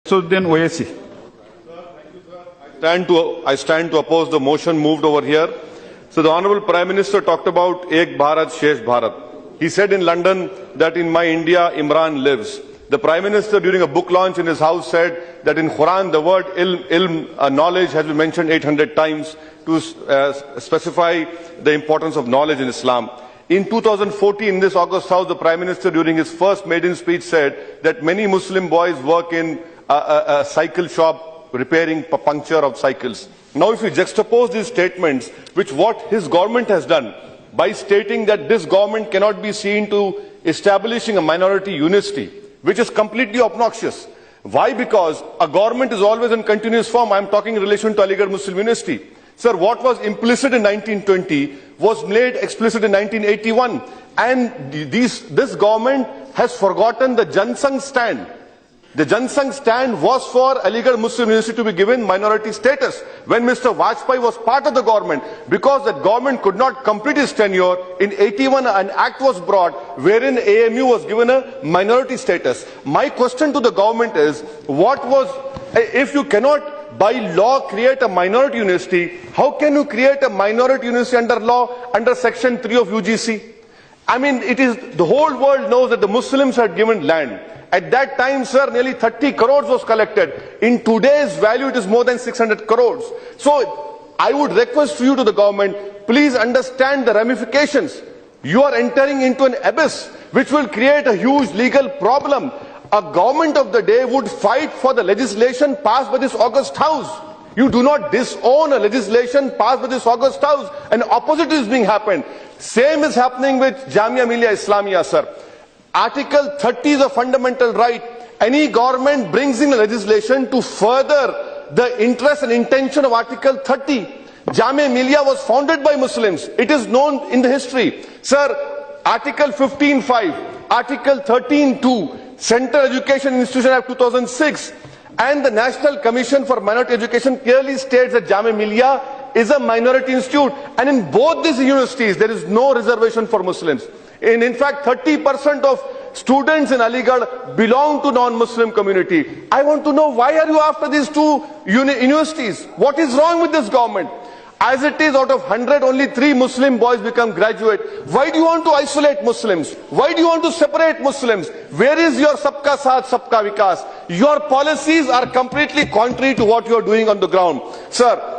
Shamsuddin Owaisi. I stand to oppose the motion moved over here. So the Honorable Prime Minister talked about Ek Bharat, Shesh Bharat. He said in London that in my India, Imran lives. The Prime Minister during a book launch in his house said that in Quran the word knowledge has been mentioned 800 times to specify the importance of knowledge in Islam. In 2014, in this August House, the Prime Minister during his first maiden speech said that many Muslim boys work in a cycle shop repairing puncture of cycles. Now if you juxtapose these statements with what his government has done by stating that this government cannot be seen to establishing a minority university, which is completely obnoxious. Why? Because a government is always in continuous form. I am talking in relation to Aligarh Muslim University. Sir, what was implicit in 1920 was made explicit in 1981. And this government has forgotten the Jansangh stand. The Jansangh stand was for Aligarh Muslim University to be given minority status when Mr. Vajpayee was part of the government. Because the government could not complete his tenure, in 81 an act was brought wherein AMU was given a minority status. My question to the government is, if you cannot by law create a minority university, how can you create a minority university under law, under section 3 of UGC? I mean, the whole world knows that the Muslims had given land. At that time, sir, nearly 30 crores was collected. In today's value, it is more than 600 crores. So, I would request you to the government, please understand the ramifications. You are entering into an abyss, which will create a huge legal problem. A government of the day would fight for the legislation passed by this August House. You do not disown a legislation passed by this August House. And opposite is being happened. Same is happening with Jamia Millia Islamia, sir. Article 30 is a fundamental right. Any government brings in a legislation to further the interest and intention of Article 30. Jamia Millia was founded by Muslims. It is known in the history. Sir, Article 15.5, Article 13.2, Central Education Institution Act 2006, and the National Commission for Minority Education clearly states that Jamia Millia is a minority institute. And in both these universities, there is no reservation for Muslims. In fact, 30% of students in Aligarh belong to non-Muslim community. I want to know, why are you after these two universities? What is wrong with this government? As it is, out of 100, only 3 Muslim boys become graduate. Why do you want to isolate Muslims? Why do you want to separate Muslims? Where is your Sabka Saath, Sabka Vikas? Your policies are completely contrary to what you are doing on the ground. Sir,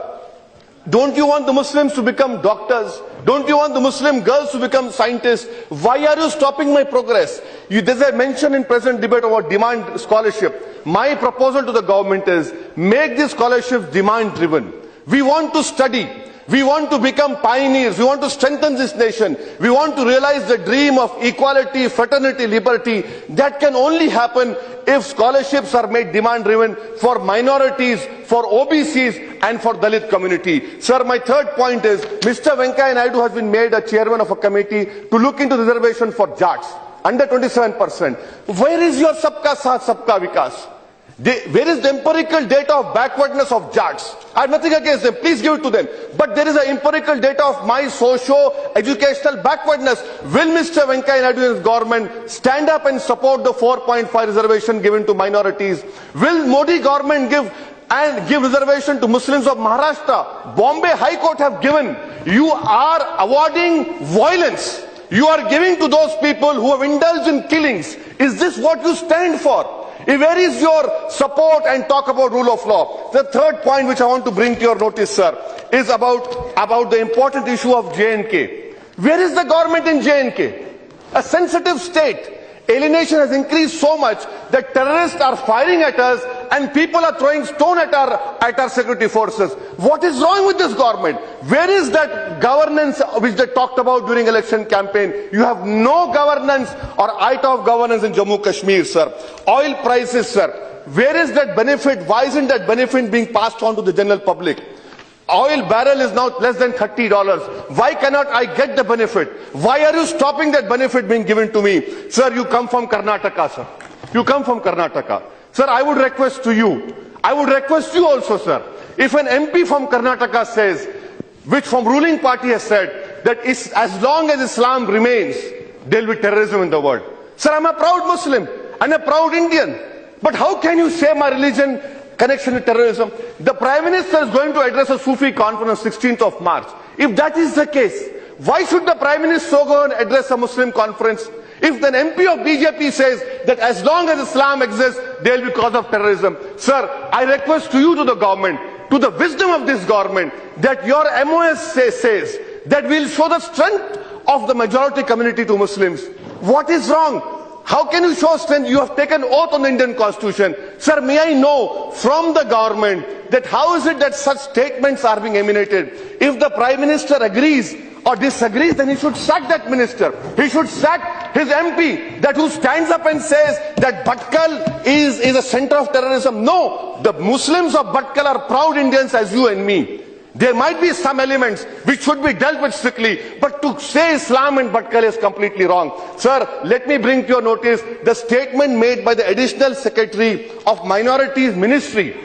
don't you want the Muslims to become doctors? Don't you want the Muslim girls to become scientists? Why are you stopping my progress? There's a mention in present debate about demand scholarship. My proposal to the government is, make this scholarship demand driven. We want to study. We want to become pioneers. We want to strengthen this nation. We want to realize the dream of equality, fraternity, liberty. That can only happen if scholarships are made demand-driven for minorities, for OBCs, and for Dalit community. Sir, my third point is, Mr. Venkaiah Naidu has been made a chairman of a committee to look into reservation for Jats, under 27%. Where is your Sabka Saath, Sabka Vikas? Where is the empirical data of backwardness of Jats? I have nothing against them, please give it to them. But there is an empirical data of my socio-educational backwardness. Will Mr. Venkaiah Naidu and his government stand up and support the 4.5 reservation given to minorities? Will Modi government give reservation to Muslims of Maharashtra? Bombay High Court have given. You are awarding violence. You are giving to those people who have indulged in killings. Is this what you stand for? Where is your support and talk about rule of law? The third point which I want to bring to your notice, sir, is about the important issue of J&K. Where is the government in J&K? A sensitive state. Alienation has increased so much that terrorists are firing at us and people are throwing stone at our security forces. What is wrong with this government? Where is that governance which they talked about during election campaign? You have no governance or iota of governance in Jammu Kashmir, sir. Oil prices, sir. Where is that benefit? Why isn't that benefit being passed on to the general public? Oil barrel is now less than $30. Why cannot I get the benefit? Why are you stopping that benefit being given to me? Sir, you come from Karnataka, sir. You come from Karnataka. Sir, I would request to you, I would request you also, sir, if an MP from Karnataka says, which from ruling party has said, that as long as Islam remains, there will be terrorism in the world. Sir, I'm a proud Muslim and a proud Indian. But how can you say my religion connection to terrorism? The Prime Minister is going to address a Sufi conference on 16th of March. If that is the case, why should the Prime Minister go and address a Muslim conference? If an MP of BJP says that as long as Islam exists, there will be cause of terrorism. Sir, I request to you, to the government, to the wisdom of this government, that your MOS says that we will show the strength of the majority community to Muslims. What is wrong? How can you show strength? You have taken oath on the Indian Constitution. Sir, may I know from the government that how is it that such statements are being emanated? If the Prime Minister agrees or disagrees, then he should sack that minister. He should sack his MP, that who stands up and says that Bhatkal is a center of terrorism. No, the Muslims of Bhatkal are proud Indians as you and me. There might be some elements which should be dealt with strictly, but to say Islam and Bhatkal is completely wrong. Sir, let me bring to your notice the statement made by the Additional Secretary of Minorities Ministry.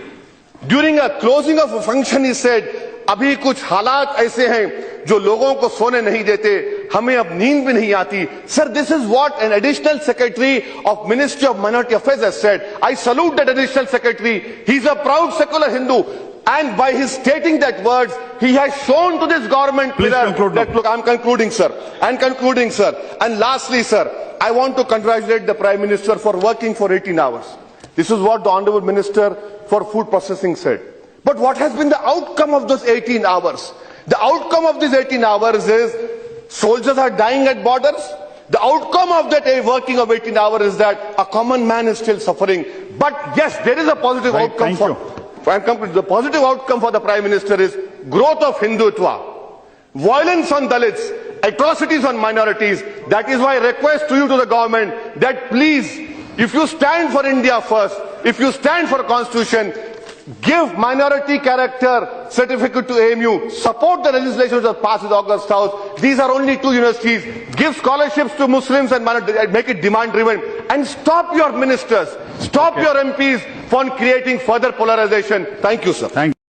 During a closing of a function, he said, अभी कुछ हालात ऐसे हैं जो लोगों को सोने नहीं देते, हमें अब नींद भी नहीं आती. Sir, this is what an Additional Secretary of Ministry of Minority Affairs has said. I salute that Additional Secretary. He's a proud secular Hindu. And by his stating that words, he has shown to this government that, look, I'm concluding, sir. And lastly, sir, I want to congratulate the Prime Minister for working for 18 hours. This is what the Honorable Minister for Food Processing said. But what has been the outcome of those 18 hours? The outcome of these 18 hours is soldiers are dying at borders. The outcome of that working of 18 hours is that a common man is still suffering. But yes, there is a positive outcome the positive outcome for the Prime Minister is growth of Hindutva, violence on Dalits, atrocities on minorities. That is why I request to you, to the government, that please, if you stand for India first, if you stand for a constitution, give minority character certificate to AMU, support the legislation which was passed with August House. These are only 2 universities. Give scholarships to Muslims and make it demand driven. And stop your ministers, stop your MPs from creating further polarization. Thank you, sir.